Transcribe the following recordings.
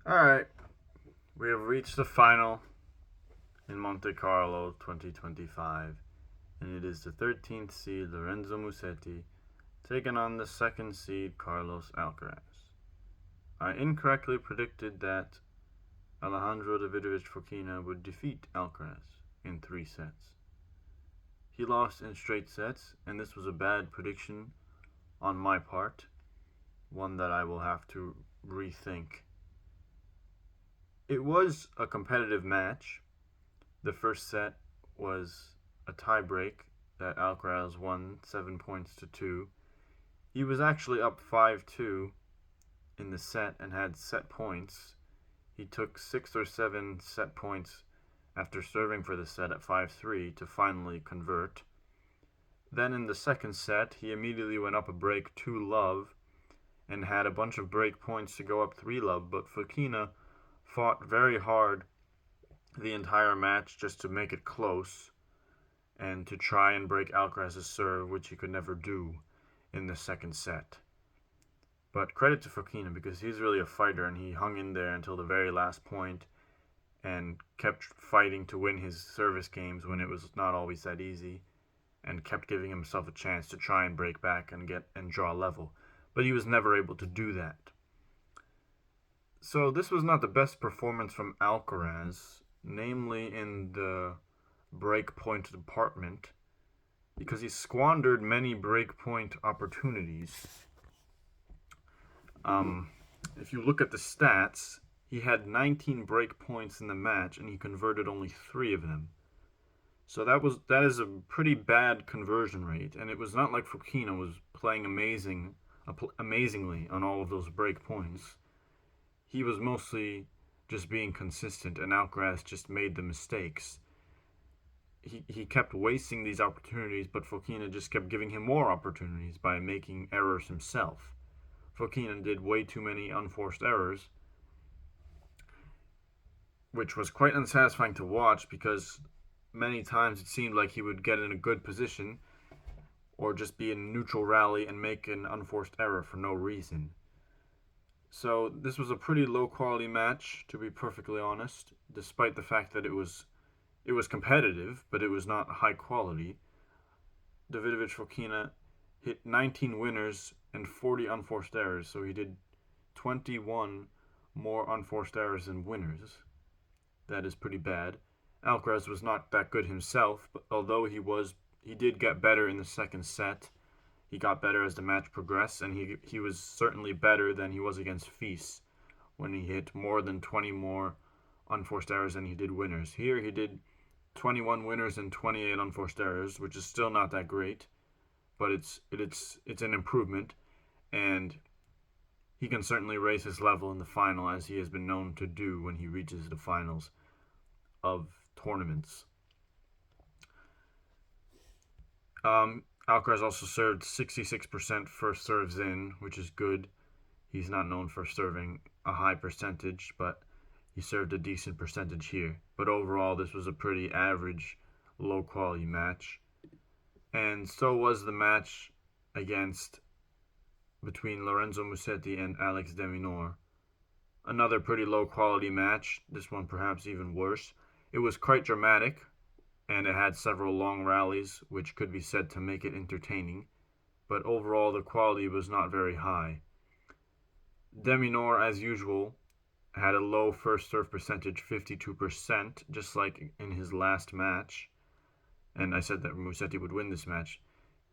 Alright, we have reached the final in Monte Carlo 2025, and it is the 13th seed Lorenzo Musetti taking on the 2nd seed Carlos Alcaraz. I incorrectly predicted that Alejandro Davidovich Fokina would defeat Alcaraz in 3 sets. He lost in straight sets, and this was a bad prediction on my part, one that I will have to rethink. It was a competitive match. The first set was a tiebreak that Alcaraz won 7 points to 2. He was actually up 5-2 in the set and had set points. He took 6 or 7 set points after serving for the set at 5-3 to finally convert. Then in the second set, he immediately went up a break 2-love and had a bunch of break points to go up 3-love, but Fokina fought very hard the entire match just to make it close and to try and break Alcaraz's serve, which he could never do in the second set. But credit to Fokina, because he's really a fighter, and he hung in there until the very last point and kept fighting to win his service games when it was not always that easy, and kept giving himself a chance to try and break back and draw level. But he was never able to do that. So this was not the best performance from Alcaraz, namely in the breakpoint department, because he squandered many breakpoint opportunities. If you look at the stats, he had 19 breakpoints in the match, and he converted only 3 of them. So that is a pretty bad conversion rate, and it was not like Fokina was playing amazingly on all of those breakpoints. He was mostly just being consistent, and Alcaraz just made the mistakes. He kept wasting these opportunities, but Fokina just kept giving him more opportunities by making errors himself. Fokina did way too many unforced errors, which was quite unsatisfying to watch, because many times it seemed like he would get in a good position or just be in a neutral rally and make an unforced error for no reason. So this was a pretty low quality match, to be perfectly honest, despite the fact that it was competitive, but it was not high quality. Davidovich Fokina hit 19 winners and 40 unforced errors, so he did 21 more unforced errors than winners. That is pretty bad. Alcaraz was not that good himself, but although he did get better in the second set. He got better as the match progressed, and he was certainly better than he was against Fils, when he hit more than 20 more unforced errors than he did winners. Here he did 21 winners and 28 unforced errors, which is still not that great, but it's an improvement, and he can certainly raise his level in the final, as he has been known to do when he reaches the finals of tournaments. Alcaraz also served 66% first serves in, which is good. He's not known for serving a high percentage, but he served a decent percentage here. But overall, this was a pretty average, low-quality match. And so was the match between Lorenzo Musetti and Alex de Minaur. Another pretty low-quality match, this one perhaps even worse. It was quite dramatic, and it had several long rallies, which could be said to make it entertaining, but overall the quality was not very high. De Minaur, as usual, had a low first serve percentage, 52%, just like in his last match, and I said that Musetti would win this match.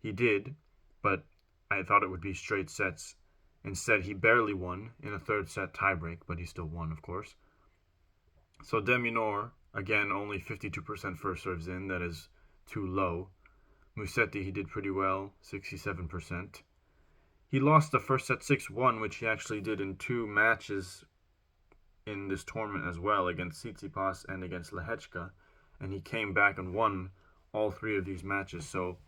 He did, but I thought it would be straight sets. Instead, he barely won in a third set tiebreak, but he still won, of course. So de Minaur, again, only 52% first serves in. That is too low. Musetti, he did pretty well, 67%. He lost the first set 6-1, which he actually did in 2 matches in this tournament as well, against Tsitsipas and against Lehechka, and he came back and won all 3 of these matches. So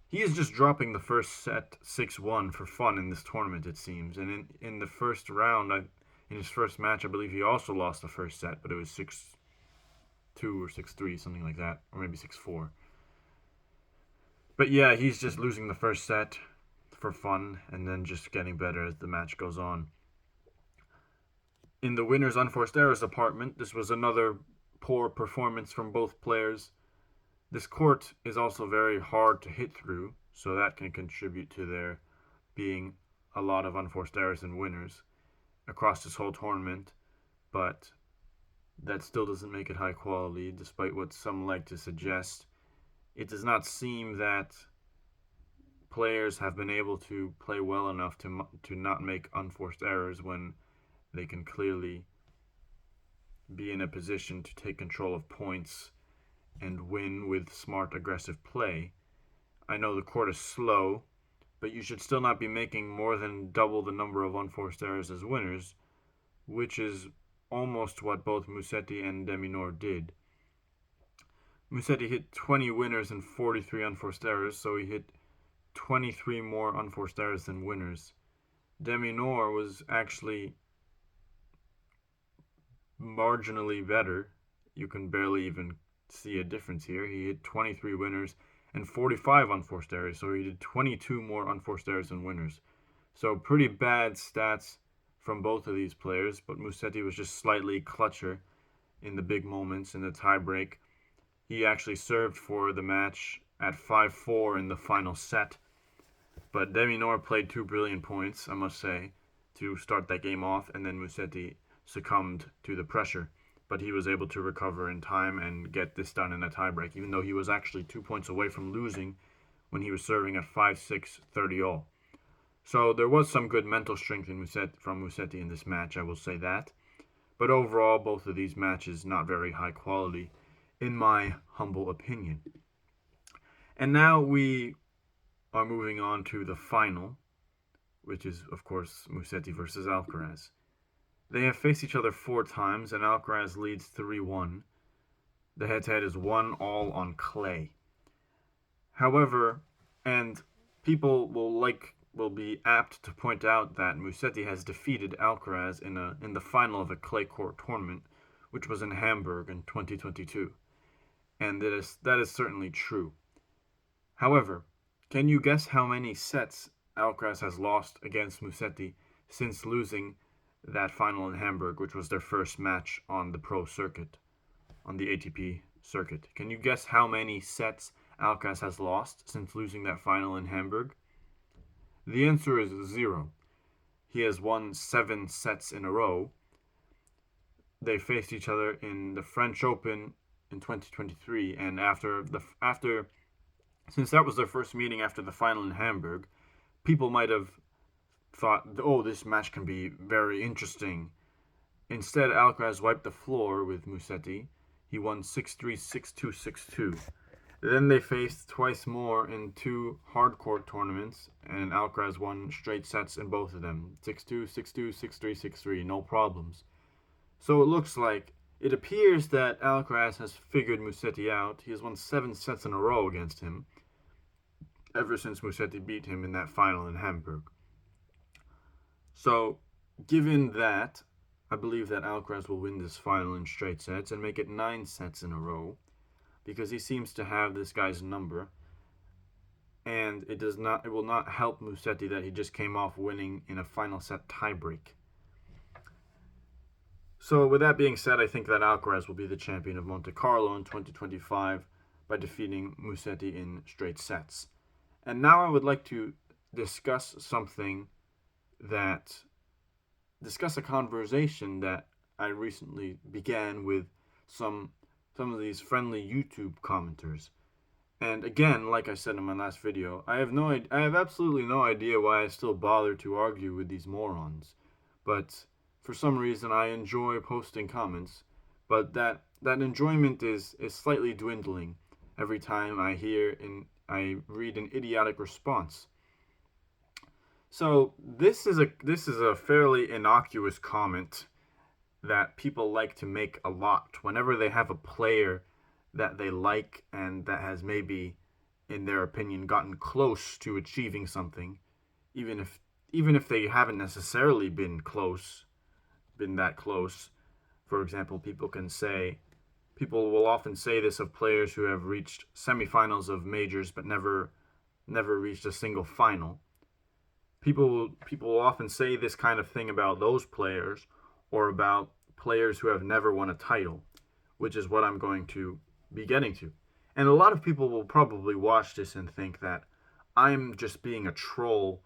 he is just dropping the first set 6-1 for fun in this tournament, it seems. And in the first round, in his first match, I believe he also lost the first set, but it was 6-2 or 6-3, something like that, or maybe 6-4. But yeah, he's just losing the first set for fun and then just getting better as the match goes on. In the winners' unforced errors department, this was another poor performance from both players. This court is also very hard to hit through, so that can contribute to there being a lot of unforced errors and winners across this whole tournament, but that still doesn't make it high quality, despite what some like to suggest. It does not seem that players have been able to play well enough to not make unforced errors when they can clearly be in a position to take control of points and win with smart, aggressive play. I know the court is slow, but you should still not be making more than double the number of unforced errors as winners, which is almost what both Musetti and de Minaur did. Musetti hit 20 winners and 43 unforced errors, so he hit 23 more unforced errors than winners. De Minaur was actually marginally better. You can barely even see a difference here. He hit 23 winners and 45 unforced errors, so he did 22 more unforced errors than winners. So pretty bad stats from both of these players, but Musetti was just slightly clutcher in the big moments in the tiebreak. He actually served for the match at 5-4 in the final set, but de Minaur played two brilliant points, I must say, to start that game off, and then Musetti succumbed to the pressure. But he was able to recover in time and get this done in a tiebreak, even though he was actually 2 points away from losing when he was serving at 5-6, 30-all. So there was some good mental strength from Musetti in this match, I will say that. But overall, both of these matches not very high quality, in my humble opinion. And now we are moving on to the final, which is, of course, Musetti versus Alcaraz. They have faced each other 4 times, and Alcaraz leads 3-1. The head-to-head is 1-all on clay. However, and people will be apt to point out that Musetti has defeated Alcaraz in the final of a clay court tournament, which was in Hamburg in 2022. And that is certainly true. However, can you guess how many sets Alcaraz has lost against Musetti since losing that final in Hamburg, which was their first match on the pro circuit, on the ATP circuit? Can you guess how many sets Alcaraz has lost since losing that final in Hamburg? The answer is 0. He has won 7 sets in a row. They faced each other in the French Open in 2023, and since that was their first meeting after the final in Hamburg, people might have thought, oh, this match can be very interesting. Instead, Alcaraz wiped the floor with Musetti. He won 6-3, 6-2, 6-2. Then they faced twice more in 2 hardcourt tournaments, and Alcaraz won straight sets in both of them. 6-2, 6-2, 6-3, 6-3, no problems. So it appears that Alcaraz has figured Musetti out. He has won 7 sets in a row against him, ever since Musetti beat him in that final in Hamburg. So, given that, I believe that Alcaraz will win this final in straight sets and make it 9 sets in a row, because he seems to have this guy's number, and it will not help Musetti that he just came off winning in a final set tiebreak. So, with that being said, I think that Alcaraz will be the champion of Monte Carlo in 2025 by defeating Musetti in straight sets. And now I would like to discuss a conversation that I recently began with some of these friendly YouTube commenters. And again, like I said in my last video, I have absolutely no idea why I still bother to argue with these morons. But for some reason I enjoy posting comments, but that enjoyment is slightly dwindling every time I read an idiotic response. So this is a fairly innocuous comment that people like to make a lot whenever they have a player that they like and that has maybe, in their opinion, gotten close to achieving something, even if they haven't necessarily been that close. For example, people will often say this of players who have reached semifinals of majors but never reached a single final. People will often say this kind of thing about those players, or about players who have never won a title, which is what I'm going to be getting to. And a lot of people will probably watch this and think that I'm just being a troll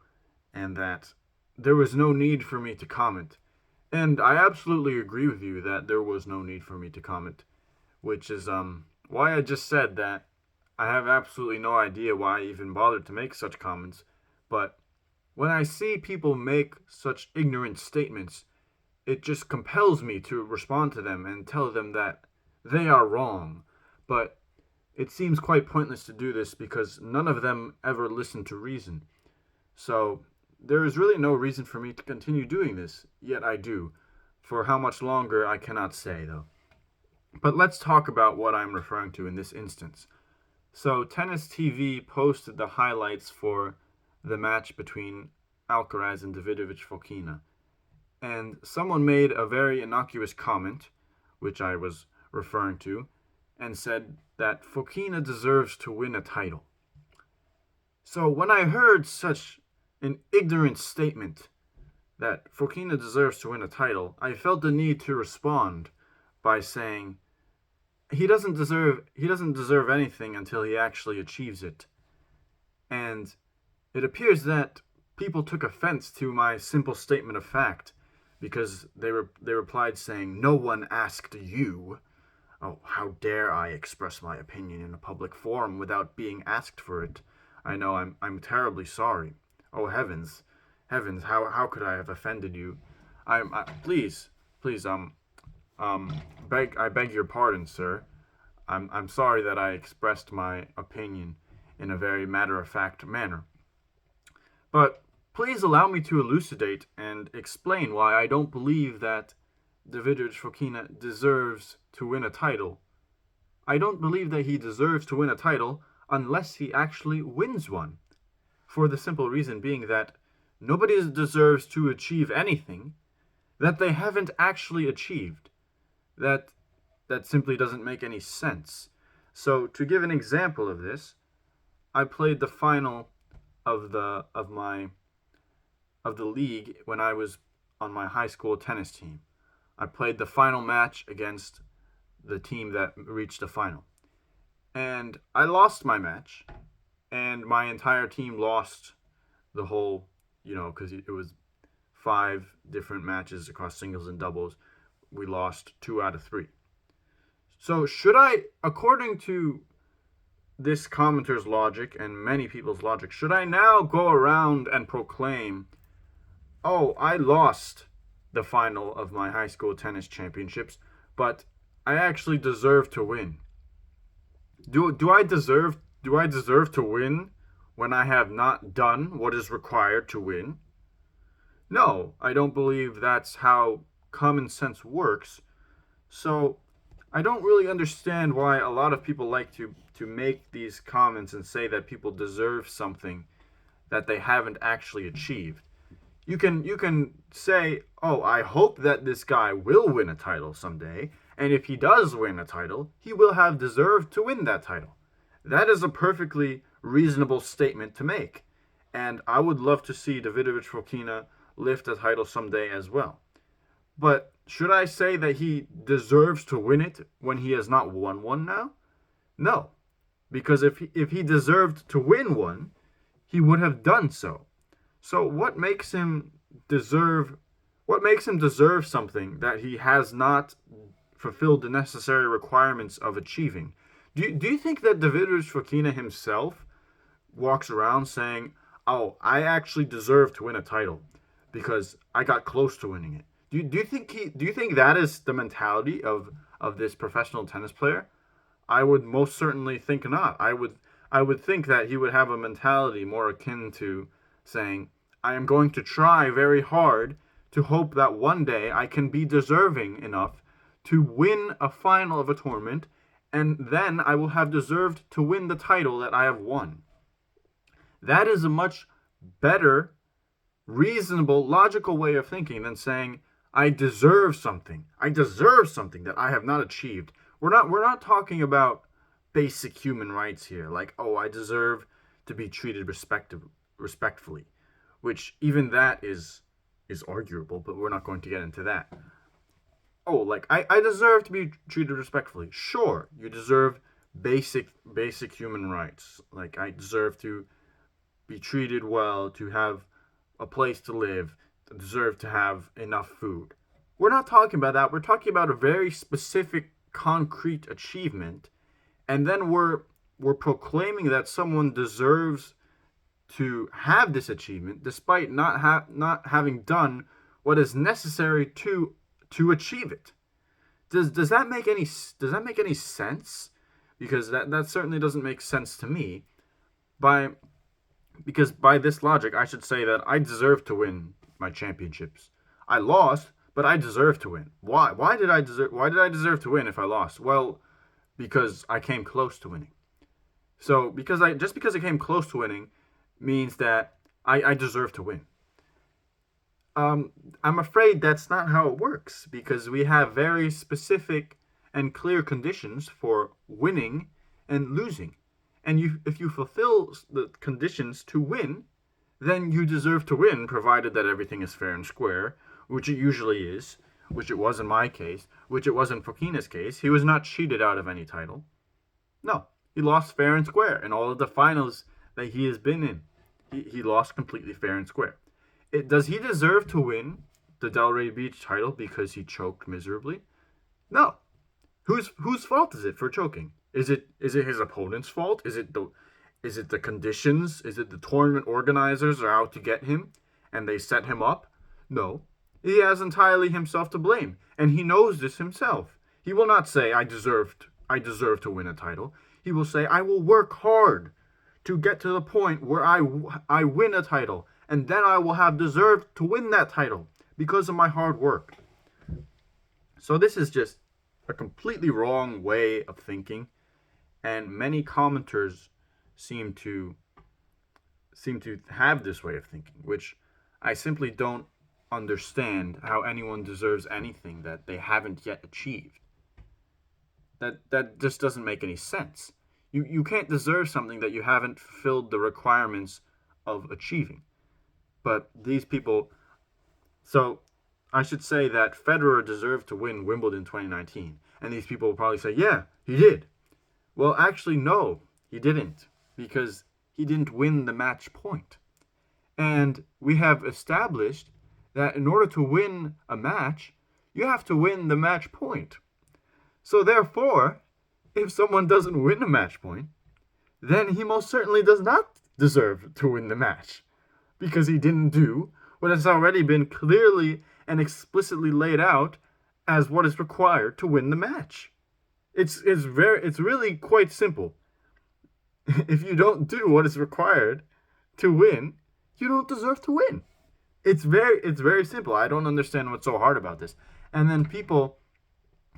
and that there was no need for me to comment. And I absolutely agree with you that there was no need for me to comment, which is why I just said that I have absolutely no idea why I even bothered to make such comments. But when I see people make such ignorant statements, it just compels me to respond to them and tell them that they are wrong. But it seems quite pointless to do this because none of them ever listen to reason. So there is really no reason for me to continue doing this, yet I do. For how much longer, I cannot say, though. But let's talk about what I'm referring to in this instance. So Tennis TV posted the highlights for the match between Alcaraz and Davidovich Fokina. And someone made a very innocuous comment, which I was referring to, and said that Fokina deserves to win a title. So when I heard such an ignorant statement that Fokina deserves to win a title, I felt the need to respond by saying he doesn't deserve anything until he actually achieves it. And it appears that people took offense to my simple statement of fact because they replied saying, "No one asked you." Oh, how dare I express my opinion in a public forum without being asked for it? I know I'm terribly sorry. Oh heavens, how could I have offended you? Please, I beg your pardon, sir. I'm sorry that I expressed my opinion in a very matter-of-fact manner. But please allow me to elucidate and explain why I don't believe that Davidovich Fokina deserves to win a title. I don't believe that he deserves to win a title unless he actually wins one. For the simple reason being that nobody deserves to achieve anything that they haven't actually achieved. That simply doesn't make any sense. So to give an example of this, I played the final of the league when I was on my high school tennis team. I played the final match against the team that reached the final. And I lost my match, and my entire team lost the whole, because it was 5 different matches across singles and doubles. We lost 2 out of 3. So should I, according to this commenter's logic and many people's logic, should I now go around and proclaim, oh, I lost the final of my high school tennis championships, but I actually deserve to win? Do I deserve to win when I have not done what is required to win? No, I don't believe that's how common sense works. So I don't really understand why a lot of people like to make these comments and say that people deserve something that they haven't actually achieved. You can say, oh, I hope that this guy will win a title someday, and if he does win a title, he will have deserved to win that title. That is a perfectly reasonable statement to make, and I would love to see Davidovich Fokina lift a title someday as well. But should I say that he deserves to win it when he has not won one now? No, because if he deserved to win one, he would have done so. So what makes him deserve something that he has not fulfilled the necessary requirements of achieving? Do you think that Davidovich Fokina himself walks around saying, "Oh, I actually deserve to win a title because I got close to winning it"? Do you think that is the mentality of this professional tennis player? I would most certainly think not. I would think that he would have a mentality more akin to saying, I am going to try very hard to hope that one day I can be deserving enough to win a final of a tournament, and then I will have deserved to win the title that I have won. That is a much better, reasonable, logical way of thinking than saying, I deserve something. I deserve something that I have not achieved. We're not talking about basic human rights here, like, oh, I deserve to be treated respectfully, which even that is arguable, but we're not going to get into that. oh, like I deserve to be treated respectfully. Sure, you deserve basic human rights. Like I deserve to be treated well, to have a place to live, to deserve to have enough food. We're not talking about that. We're talking about a very specific, concrete achievement, and then we're proclaiming that someone deserves to have this achievement despite not having done what is necessary to achieve it. Does that make any sense? Because that certainly doesn't make sense to me. By because by this logic, I should say that I deserve to win my championships. I lost, but I deserve to win. Why? Why did I deserve to win if I lost? Well, because I came close to winning. So because I came close to winning means that I deserve to win. I'm afraid that's not how it works because we have very specific and clear conditions for winning and losing. And if you fulfill the conditions to win, then you deserve to win, provided that everything is fair and square, which it usually is, which it was in my case, which it was in Fokina's case. He was not cheated out of any title. No, he lost fair and square in all of the finals that he has been in. He lost completely fair and square. Does he deserve to win the Delray Beach title because he choked miserably? No. Whose fault is it for choking? Is it his opponent's fault? Is it the conditions? Is it the tournament organizers are out to get him and they set him up? No. He has entirely himself to blame, and he knows this himself. He will not say I deserve to win a title. He will say I will work hard to get to the point where I win a title, and then I will have deserved to win that title because of my hard work. So this is just a completely wrong way of thinking, and many commenters seem to have this way of thinking, which I simply don't understand how anyone deserves anything that they haven't yet achieved. That just doesn't make any sense. You can't deserve something that you haven't fulfilled the requirements of achieving. But these people, so I should say that Federer deserved to win Wimbledon 2019. And these people will probably say, yeah, he did. Well, actually, no, he didn't. Because he didn't win the match point. And we have established that in order to win a match, you have to win the match point. So therefore, if someone doesn't win a match point, then he most certainly does not deserve to win the match. Because he didn't do what has already been clearly and explicitly laid out as what is required to win the match. It's really quite simple. If you don't do what is required to win, you don't deserve to win. It's very simple. I don't understand what's so hard about this. And then people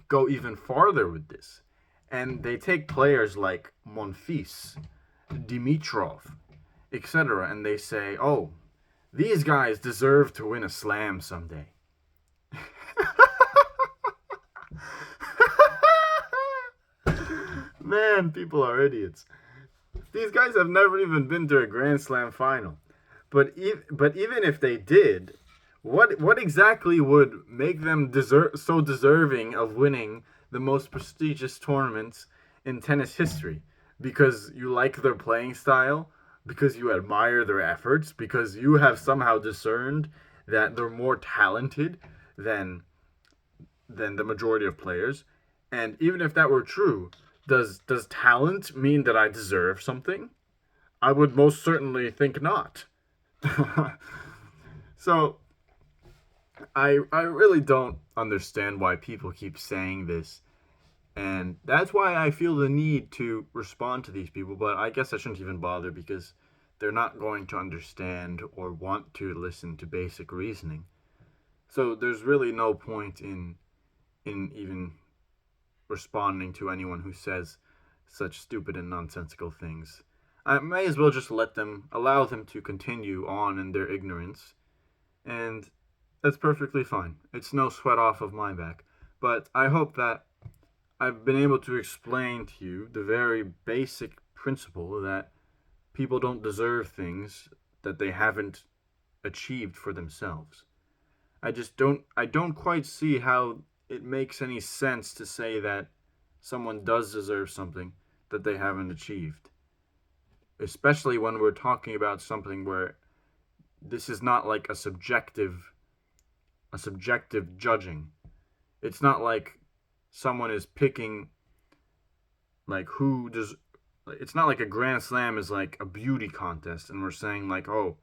go even farther with this. And they take players like Monfils, Dimitrov, etc., and they say, oh, these guys deserve to win a slam someday. Man, people are idiots. These guys have never even been to a Grand Slam final. But even if they did, what exactly would make them so deserving of winning the most prestigious tournaments in tennis history? Because you like their playing style? Because you admire their efforts? Because you have somehow discerned that they're more talented than the majority of players? And even if that were true, does talent mean that I deserve something? I would most certainly think not. So I really don't understand why people keep saying this, and that's why I feel the need to respond to these people, but I guess I shouldn't even bother because they're not going to understand or want to listen to basic reasoning. So there's really no point in even responding to anyone who says such stupid and nonsensical things. I may as well just allow them to continue on in their ignorance, and that's perfectly fine. It's no sweat off of my back. But I hope that I've been able to explain to you the very basic principle that people don't deserve things that they haven't achieved for themselves. I don't quite see how it makes any sense to say that someone does deserve something that they haven't achieved. Especially when we're talking about something where this is not like a subjective judging. It's not like someone is picking like who does. It's not like a Grand Slam is like a beauty contest and we're saying like, oh,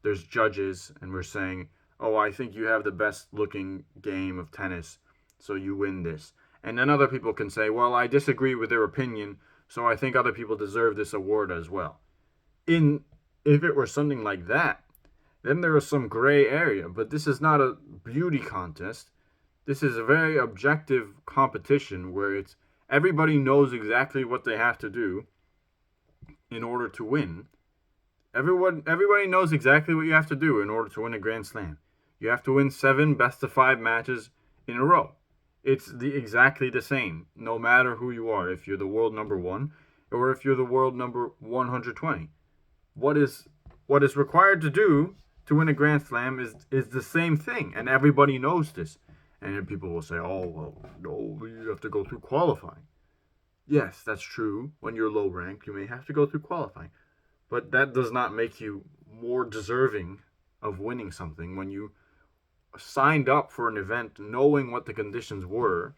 there's judges and we're saying, oh, I think you have the best looking game of tennis, so you win this. And then other people can say, well, I disagree with their opinion, so I think other people deserve this award as well. If it were something like that, then there is some gray area. But this is not a beauty contest. This is a very objective competition where it's everybody knows exactly what they have to do in order to win. Everybody knows exactly what you have to do in order to win a Grand Slam. You have to win 7 best-of-5 matches in a row. It's exactly the same, no matter who you are. If you're the world number 1 or if you're the world number 120, what is required to do to win a Grand Slam is the same thing, and everybody knows this. And then people will say, "Oh, well, no, you have to go through qualifying." Yes, that's true. When you're low ranked, you may have to go through qualifying, but that does not make you more deserving of winning something. When you signed up for an event knowing what the conditions were,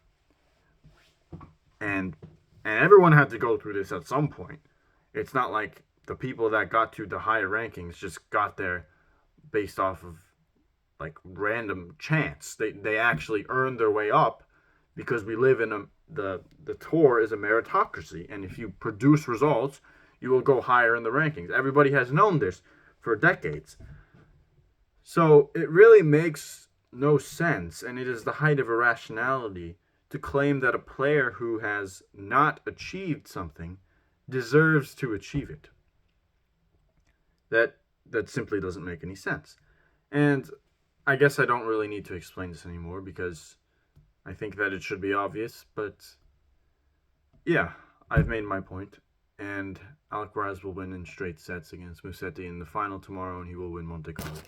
and everyone had to go through this at some point. It's not like the people that got to the higher rankings just got there based off of like random chance. They actually earned their way up because we live in the tour is a meritocracy, and if you produce results, you will go higher in the rankings. Everybody has known this for decades. So it really makes no sense, and it is the height of irrationality to claim that a player who has not achieved something deserves to achieve it. That simply doesn't make any sense. And I guess I don't really need to explain this anymore because I think that it should be obvious, but yeah, I've made my point, and Alcaraz will win in straight sets against Musetti in the final tomorrow, and he will win Monte Carlo.